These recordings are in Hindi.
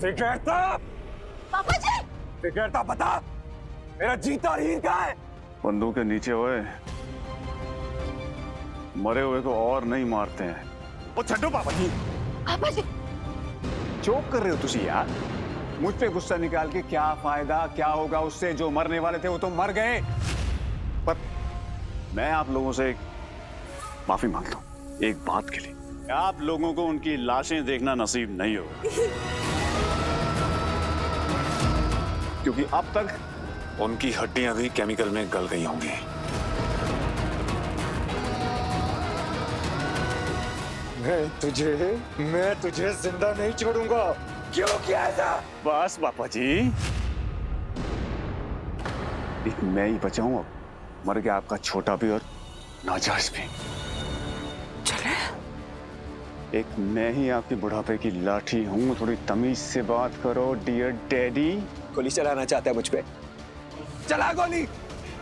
फिकरता पापा जी। फिकरता बता, मेरा जीता और हीर कहाँ है? बंदूक के नीचे हुए मरे हुए को और नहीं मारते हैं। वो छड्डो पापा जी। पापा जी चौक कर रहे हो तुसी यार? मुझ पे गुस्सा निकाल के क्या फायदा? क्या होगा उससे? जो मरने वाले थे वो तो मर गए। पर मैं आप लोगों से माफी मांगता हूं एक बात के लिए। आप लोगों को उनकी लाशें देखना नसीब नहीं होगा, क्योंकि अब तक उनकी हड्डियां भी केमिकल में गल गई होंगी। मैं तुझे जिंदा नहीं छोड़ूंगा। क्यों किया ऐसा? बस पापा जी, एक मैं ही बचा हूं, अब मर गया आपका छोटा भी और नाजायज भी। चले। एक मैं ही आपकी बुढ़ापे की लाठी हूं। थोड़ी तमीज से बात करो डियर डैडी। गोली चलाना चाहता है मुझ पे? चला गोली,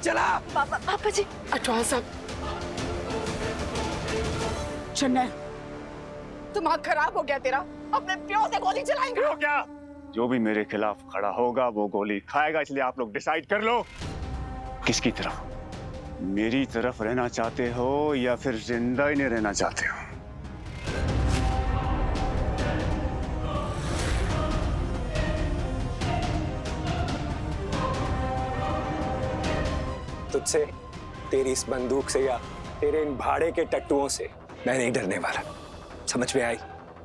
चला। पापा जी। अटवाल साहब, चन्नैन, दिमाग खराब हो गया तेरा? अपने प्यो से गोली चलाएंगे? हो क्या? जो भी मेरे खिलाफ खड़ा होगा वो गोली खाएगा, इसलिए आप लोग डिसाइड कर लो किसकी तरफ, मेरी तरफ रहना चाहते हो या फिर जिंदा ही नहीं रहना चाहते हो। तुझसे, तेरी इस बंदूक से या तेरे इन भाड़े के टट्टुओं से मैं नहीं डरने वाला। समझ में आई?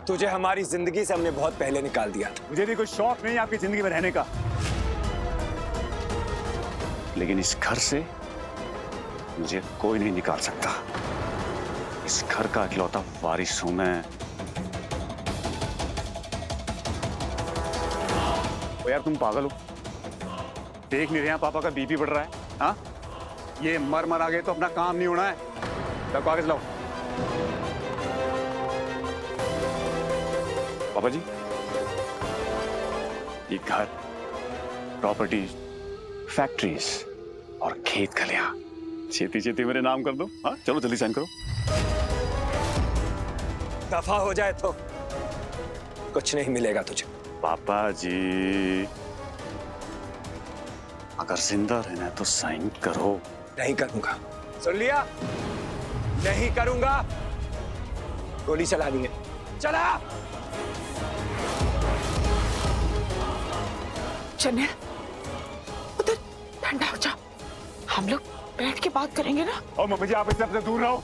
तुझे हमारी जिंदगी से हमने बहुत पहले निकाल दिया था। मुझे भी कोई शौक नहीं आपकी जिंदगी में रहने का, लेकिन इस घर से मुझे कोई नहीं निकाल सकता। इस घर का इकलौता वारिस हूं मैं। ओ यार, तुम पागल हो? देख नहीं रहे हैं पापा का बीपी बढ़ रहा है? हाँ, ये मर आ गए तो अपना काम नहीं होना है। तो कागज लाओ। पापा जी, ये घर, प्रॉपर्टी, फैक्ट्रीज और खेत खलियां छेती छेती मेरे नाम कर दो। हाँ चलो जल्दी साइन करो। दफा हो जाए तो कुछ नहीं मिलेगा तुझे। पापा जी, अगर जिंदा रहना है तो साइन करो। नहीं करूंगा, सुन लिया? नहीं करूंगा। गोली चलानी है, चला। चन्नैन, उधर ठंडा हो जा, हम लोग बैठ के बात करेंगे ना। और मम्मी जी, आप इससे अपने दूर रहो।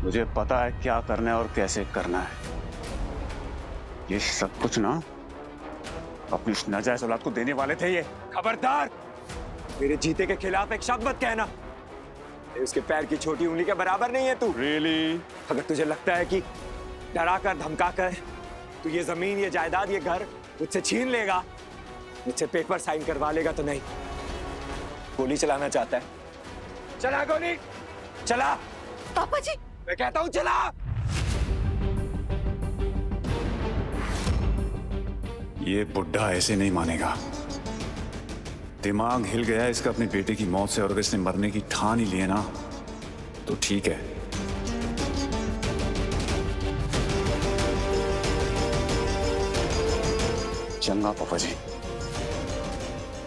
मुझे पता है क्या करना है और कैसे करना है। ये सब कुछ ना अपनी इस नाजायज औलाद को देने वाले थे ये। खबरदार, मेरे जीते के खिलाफ एक शब्द मत कहना। उसके पैर की छोटी उंगली के बराबर नहीं है तू। Really? अगर तुझे लगता है कि डरा कर धमका कर तू ये जमीन, ये जायदाद, ये घर मुझसे छीन लेगा, मुझसे पेपर साइन करवा लेगा, तो नहीं। गोली चलाना चाहता है? चला गोली, चला। पापा जी। मैं कहता हूं चला। ये बुड्ढा ऐसे नहीं मानेगा। दिमाग हिल गया इसका अपने बेटे की मौत से, और अगर इसने मरने की ठान ही लिए ना तो ठीक है। चंगा पापा जी,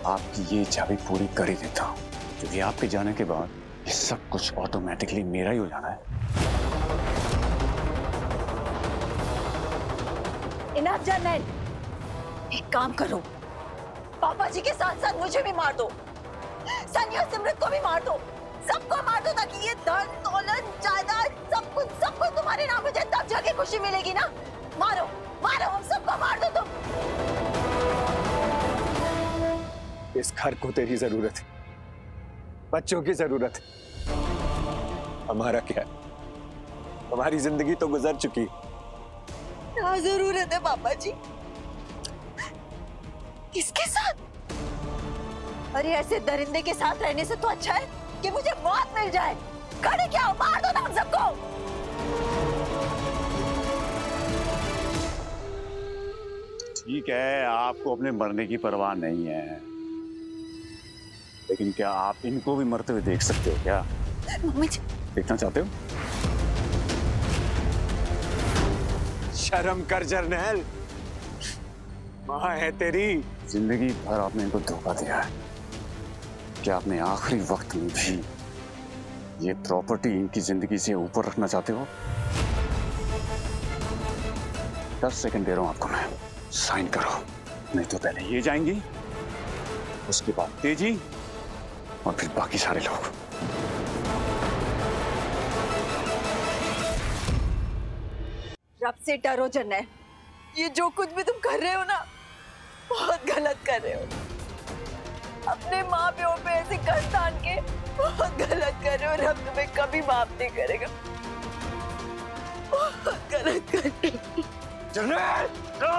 आपकी ये इच्छा भी पूरी कर ही देता हूं, क्योंकि आपके जाने के बाद ये सब कुछ ऑटोमेटिकली मेरा ही हो जाना है। इनफ जनरल, एक काम करो, पापा जी के साथ साथ मुझे भी मार दो, सनी और सिमरत को भी मार दो, सबको मार दो, ताकि ये धन दौलत जायदाद सब कुछ तुम्हारे नाम हो जाए। तब जाके खुशी मिलेगी ना। मारो मारो, हम सबको मार दो तुम। इस घर को तेरी जरूरत है, बच्चों की जरूरत है। हमारा क्या है? हमारी जिंदगी तो गुजर चुकी है। क्या जरूरत है पापा जी? किसके साथ? अरे ऐसे दरिंदे के साथ रहने से तो अच्छा है कि मुझे मौत मिल जाए। खड़े क्या हो? मार दो ना हम सबको। ठीक है, आपको अपने मरने की परवाह नहीं है, लेकिन क्या आप इनको भी मरते हुए देख सकते हो क्या? मम्मी जी। देखना चाहते हो? शर्म कर जर्नैल, माँ है तेरी। जिंदगी भर आपने इनको धोखा दिया है। क्या आपने आखिरी वक्त में भी ये प्रॉपर्टी इनकी जिंदगी से ऊपर रखना चाहते हो? 10 सेकंड दे रहा हूं आपको मैं, साइन करो, नहीं तो पहले ये जाएंगी, उसके बाद तेजी और फिर बाकी सारे लोग। रब से डरो जर्नैल, ये जो कुछ भी तुम कर रहे हो ना, बहुत गलत कर रहे हो। अपने माँ प्यो पे ऐसे कर्ज तान के बहुत गलत कर रहे हो। रब तुम्हें कभी माफ नहीं करेगा। बहुत गलत कर रहे हो जर्नैल,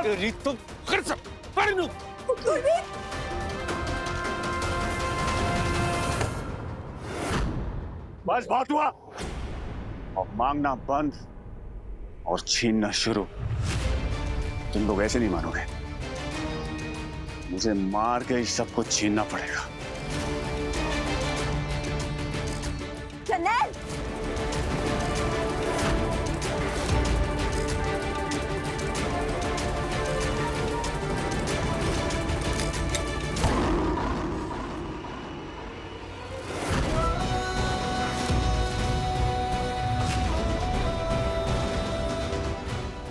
तेरी तो कर सब पर नु। बस बात हुआ, और मांगना बंद और छीनना शुरू। तुम लोग ऐसे नहीं मानोगे, मुझे मार के ही सब कुछ छीनना पड़ेगा। जर्नैल,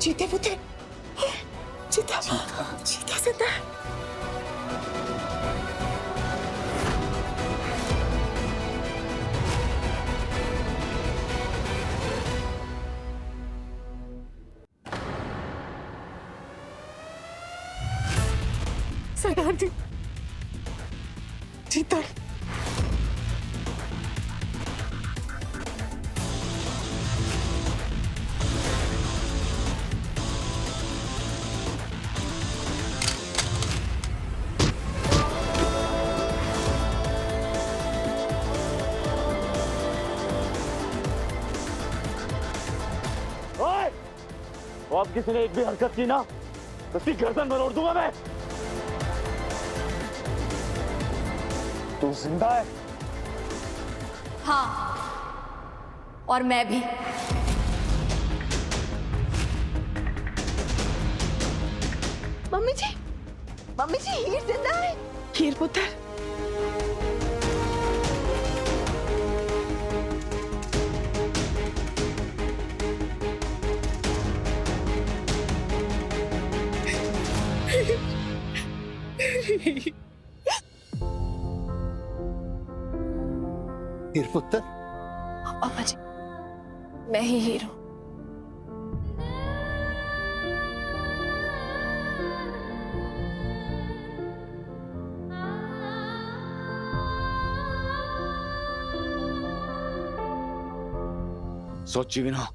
चीते पुते, चीता, चीता जिंदा है। सरदार जी, चीता। वो अब किसी ने एक भी हरकत की ना तो उसकी गर्दन मरोड़ दूंगा मैं। तू जिंदा है? हाँ, और मैं भी। मम्मी जी, हीर जिंदा है। हीर पुत्र। हीर पुत्र, पापा जी, मैं ही हीर हूं। सोची भी ना,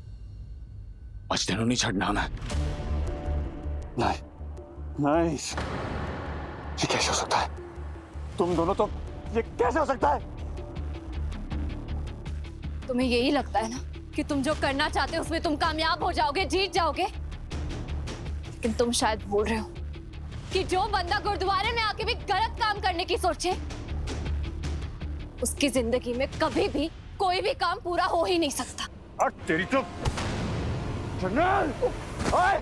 आज तेनों नहीं छड़ना मैं। नहीं, नहीं, ये कैसे हो सकता है? तुम दोनों तो, ये कैसे हो सकता है? तुम्हें यही लगता है ना कि तुम जो करना चाहते हो उसमें तुम कामयाब हो जाओगे, जीत जाओगे। लेकिन तुम शायद भूल रहे हो कि जो बंदा गुरुद्वारे में आके भी गलत काम करने की सोचे, उसकी जिंदगी में कभी भी कोई भी काम पूरा हो ही नहीं सकता। और तेरी तो जर्नैल, ओए!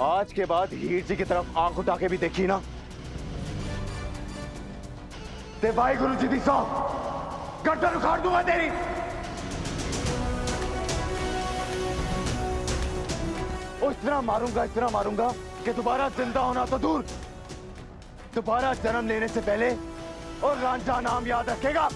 आज के बाद हीर जी की तरफ आंख उठा के भी देखी ना, ते भाई गुरु जी दी सौ गर्दन उखाड़ दूंगा तेरी। और इतना मारूंगा कि दोबारा जिंदा होना तो दूर, दोबारा जन्म लेने से पहले और रांझा नाम याद रखेगा।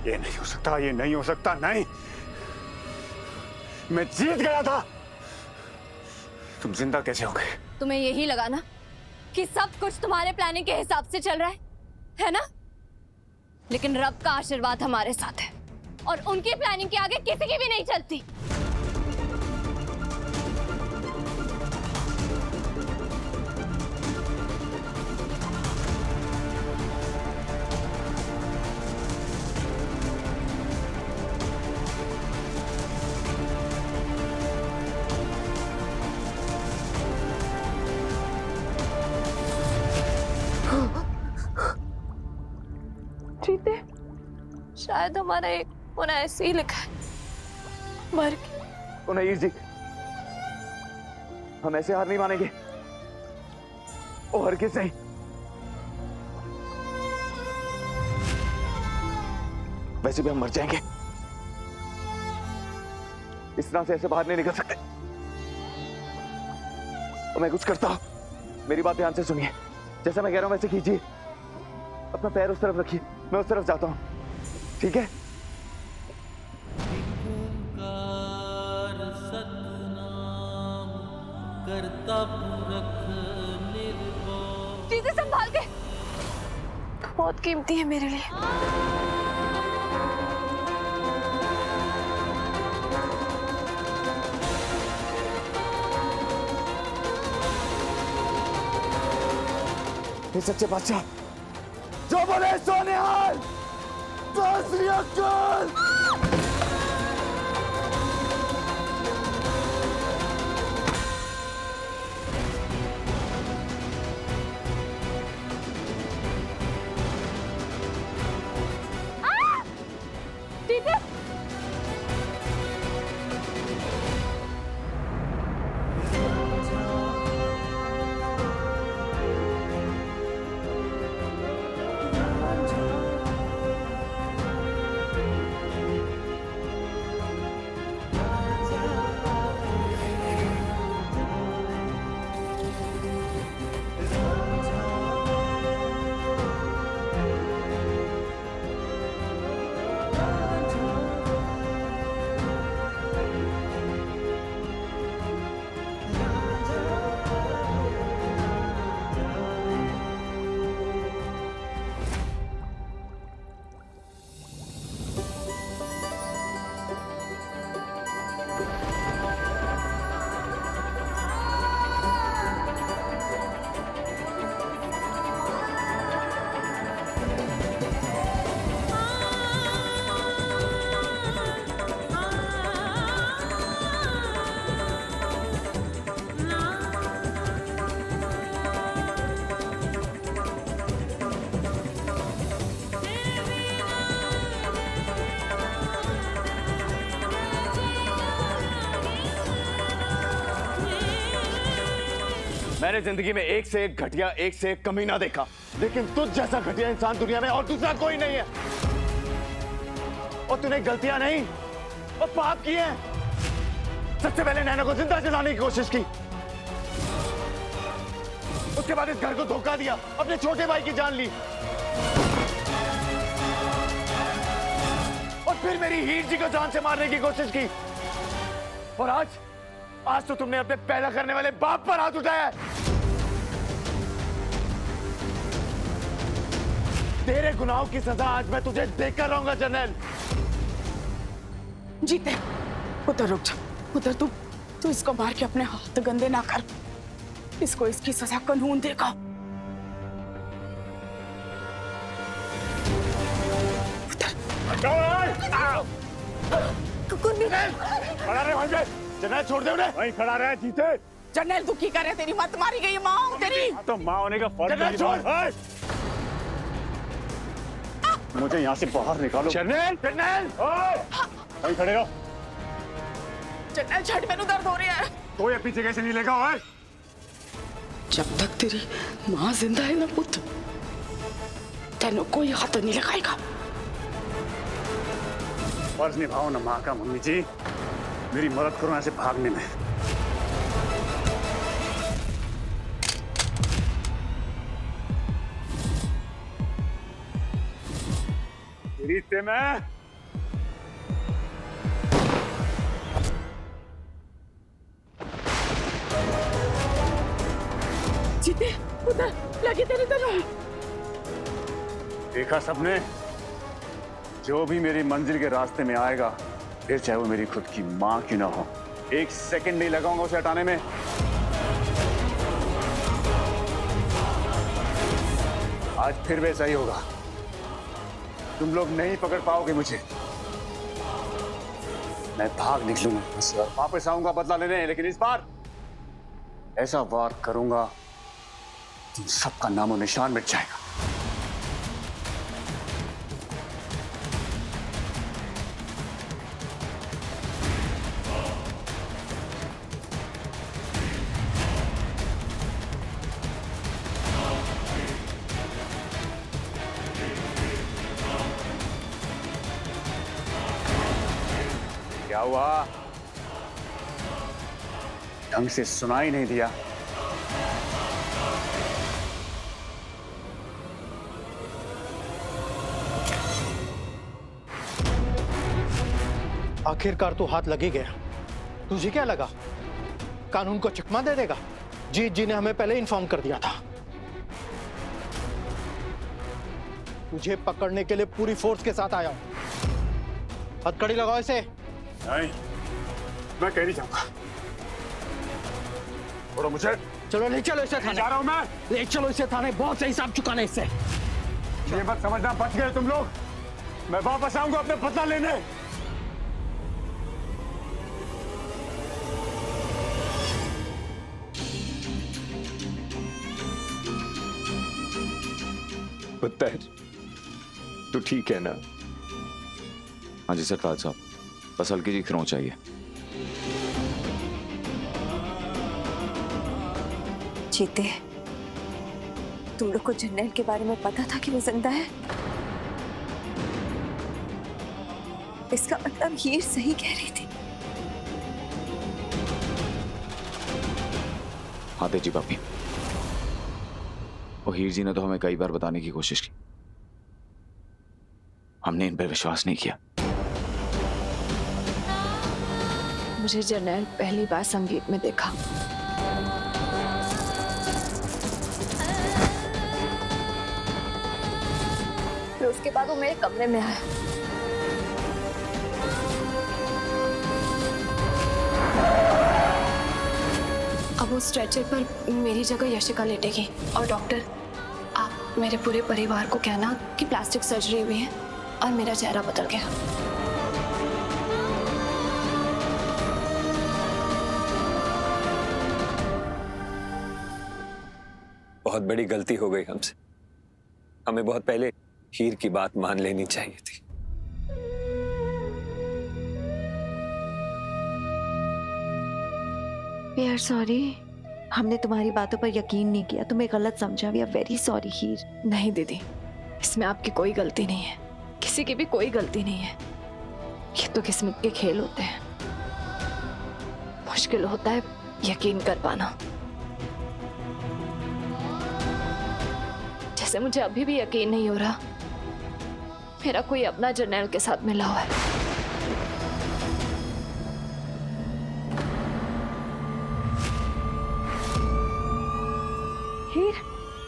ये नहीं हो सकता, ये नहीं हो सकता, नहीं। मैं जीत गया था। तुम जिंदा कैसे हो गए? तुम्हें यही लगा ना कि सब कुछ तुम्हारे प्लानिंग के हिसाब से चल रहा है ना? लेकिन रब का आशीर्वाद हमारे साथ है और उनकी प्लानिंग के आगे किसी की भी नहीं चलती। शायद हमारा एक होना ऐसे ही लिखा है, मर के। ओ नहीं जी, हम ऐसे हार नहीं मानेंगे। ओ हरगिज़ नहीं। वैसे भी हम मर जाएंगे, इस तरह से ऐसे बाहर नहीं निकल सकते। तो मैं कुछ करता हूं, मेरी बात ध्यान से सुनिए। जैसा मैं कह रहा हूं वैसे कीजिए। अपना पैर उस तरफ रखिए, मैं उस तरफ जाता हूं, ठीक है? चीजें संभाल के, बहुत कीमती है मेरे लिए। ये सच्चे बादशाह जो बोले सोनिहाल, तो असली अक्ल। ठीक है, मैंने जिंदगी में एक से एक घटिया, एक से एक कमीना देखा, लेकिन तुझ जैसा घटिया इंसान दुनिया में और दूसरा कोई नहीं है। और तूने गलतियां नहीं और पाप किए हैं। सबसे पहले नैना को जिंदा जलाने की कोशिश की, उसके बाद इस घर को धोखा दिया, अपने छोटे भाई की जान ली, और फिर मेरी हीर जी को जान से मारने की कोशिश की। और आज तो तुमने अपने पैदा करने वाले बाप पर हाथ उठाया है। तेरे गुनाहों की सजा आज मैं तुझे देकर रहूंगा जनरल। जीते, उधर रुक जा, उधर तू इसको मार के अपने हाथ गंदे ना कर। इसको इसकी सजा कानून देगा। खड़ा रहे वहीं पे, जनरल छोड़ दे उन्हें। वहीं खड़ा रहे जीते। जनरल तू की करे, तेरी मत मारी गई माँ तेरी। तो माँ होने का फर्ज जनरल छोड़। मुझे यहाँ से बाहर निकालो। जनरल, जनरल, वहीं खड़े रहो। जनरल छठ में दर्द हो रही है। तो ये पीछे कैसे नहीं लेगा? ओए जब तक तेरी माँ जिंदा है ना पुत्र, तेनों कोई हाथ नहीं लगाएगा। फर्ज निभाओ ना माँ का। मम्मी जी मेरी मदद करो यहाँ से भागने में। रिश्ते में जीते, उधर लगी तेरी तरह। देखा सबने, जो भी मेरी मंजिल के रास्ते में आएगा, फिर चाहे वो मेरी खुद की माँ क्यों ना हो, एक सेकंड नहीं लगाऊंगा उसे हटाने में। आज फिर वैसा ही होगा। तुम लोग नहीं पकड़ पाओगे मुझे। मैं भाग निकलूंगा, वापस आऊंगा बदला लेने, लेकिन इस बार ऐसा वार करूंगा तुम सबका नामो निशान मिट जाएगा। क्या हुआ? ढंग से सुनाई नहीं दिया। आखिरकार तो हाथ लग ही गया। तुझे क्या लगा कानून को चकमा दे देगा? जीत जी ने हमें पहले इन्फॉर्म कर दिया था। तुझे पकड़ने के लिए पूरी फोर्स के साथ आया हूं। हथकड़ी लगाओ इसे। नहीं, मैं कह नहीं जाऊंगा। छोड़ो मुझे। चलो ले चलो इसे थाने। जा रहा हूं मैं। ले चलो इसे थाने, बहुत सही हिसाब चुकाने इससे। ये मत समझना बच गए तुम लोग। मैं वापस आऊंगा अपने बदला लेने। उत्तर, तू ठीक है ना? हाँ जी सरताज साहब, बस हल्की जी खरोंच चाहिए। जीते, तुम लोग को जर्नैल के बारे में पता था कि वो जिंदा है? इसका मतलब हीर सही कह रही थी। हाँ तेजी भाभी, वो हीर जी ने तो हमें कई बार बताने की कोशिश की, हमने इन पर विश्वास नहीं किया। मुझे जर्नैल पहली बार संगीत में देखा। फिर उसके बाद वो मेरे कमरे में आया। अब वो स्ट्रेचर पर मेरी जगह यशिका लेटेगी। और डॉक्टर, आप मेरे पूरे परिवार को कहना कि प्लास्टिक सर्जरी हुई है और मेरा चेहरा बदल गया। बहुत बड़ी गलती हो गई हमसे। हमें बहुत पहले हीर की बात मान लेनी चाहिए थी। We are sorry. हमने तुम्हारी बातों पर यकीन नहीं किया, तुम्हें गलत समझा। वी आर वेरी सॉरी हीर। नहीं दीदी, इसमें आपकी कोई गलती नहीं है, किसी की भी कोई गलती नहीं है। ये तो किस्मत के खेल होते हैं। मुश्किल होता है यकीन कर पाना। जैसे मुझे अभी भी यकीन नहीं हो रहा मेरा कोई अपना जर्नैल के साथ मिला हुआ है। हीर,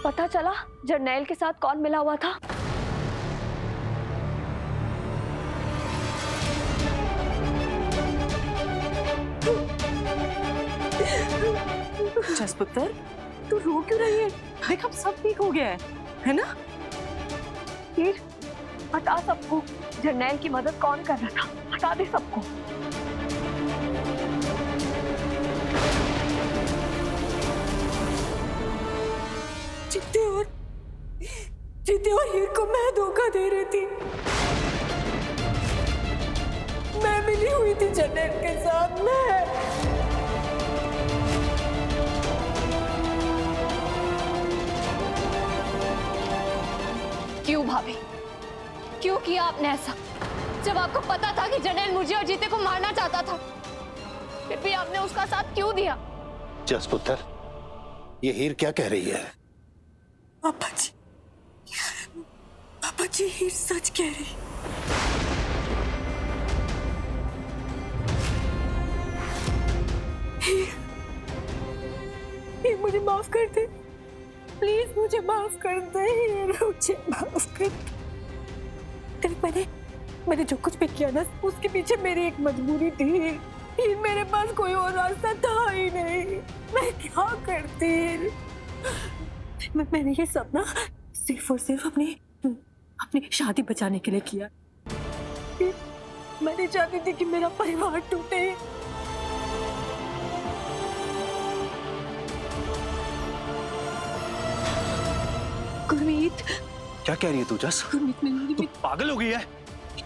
पता चला जर्नैल के साथ कौन मिला हुआ था? जसपुत्र, तू रो क्यों रही है? देख अब सब ठीक हो गया है ना? हीर, बता सबको जर्नैल की मदद कौन कर रहा था, बता दे सबको। जीते और हीर को मैं धोखा दे रही थी। मैं मिली हुई थी जर्नैल के साथ। मैं क्यों भाभी, क्यों किया आपने ऐसा? जब आपको पता था कि जर्नैल मुझे और जीते को मारना चाहता था, फिर भी आपने उसका साथ क्यों दिया? जसपुत्र, ये हीर क्या कह रही है? पापा जी हीर सच कह रही। हीर मुझे माफ कर दे, प्लीज मुझे माफ कर दे हीर, मुझे माफ कर दे। मैंने जो कुछ भी किया ना, उसके पीछे मेरी एक मजबूरी थी हीर। मेरे पास कोई और रास्ता था ही नहीं। मैं क्या करती? मैंने ये सब ना सिर्फ और सिर्फ अपनी शादी बचाने के लिए किया। मैं नहीं चाहती थी कि मेरा परिवार टूटे। गुरमीत, क्या कह रही है तू जस? गुरमीत, तू पागल हो गई है?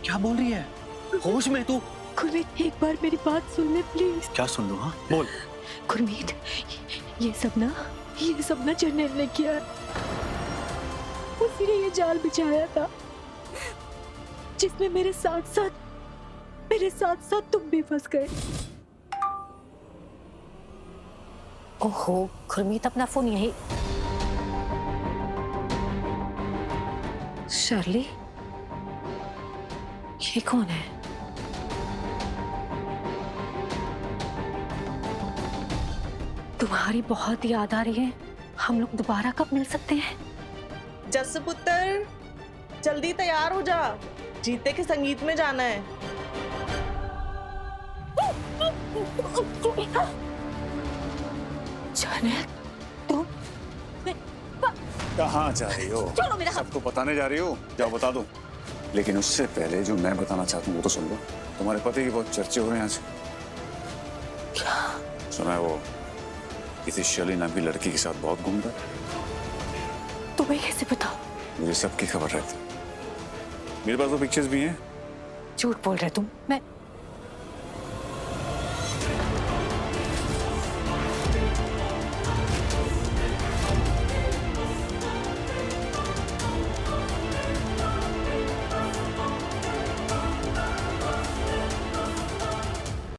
क्या बोल रही है? होश में तू? गुरमीत, एक बार मेरी बात सुन ले प्लीज। क्या सुन लूं? हाँ बोल। गुरमीत, ये सब ना जर्नैल ने किया। उसी ने ये जाल बिछाया था जिसमें मेरे साथ साथ मेरे साथ साथ तुम भी फंस गए। ओहो, गुरमीत अपना फोन यही। शर्ली, ये कौन है? तुम्हारी बहुत याद आ रही है। हम लोग दोबारा कब मिल सकते हैं? जस पुत्र, जल्दी तैयार हो जा, जीते के संगीत में जाना है। जाने तुम कहाँ जा रही हो? छोड़ो मेरा हाथ। सबको बताने जा रही हो? जाओ बता दो। लेकिन उससे पहले जो मैं बताना चाहता हूँ वो तो सुन लो। तुम्हारे पति की बहुत चर्चे हो रहे हैं आज। क्या? सुना है वो किसी शर्ली नाम की लड़की के साथ बहुत घूमता है। तुम्हें कैसे पता? मुझे सबकी खबर रहती। मेरे पास वो पिक्चर्स भी हैं। झूठ बोल रहे तुम। मैं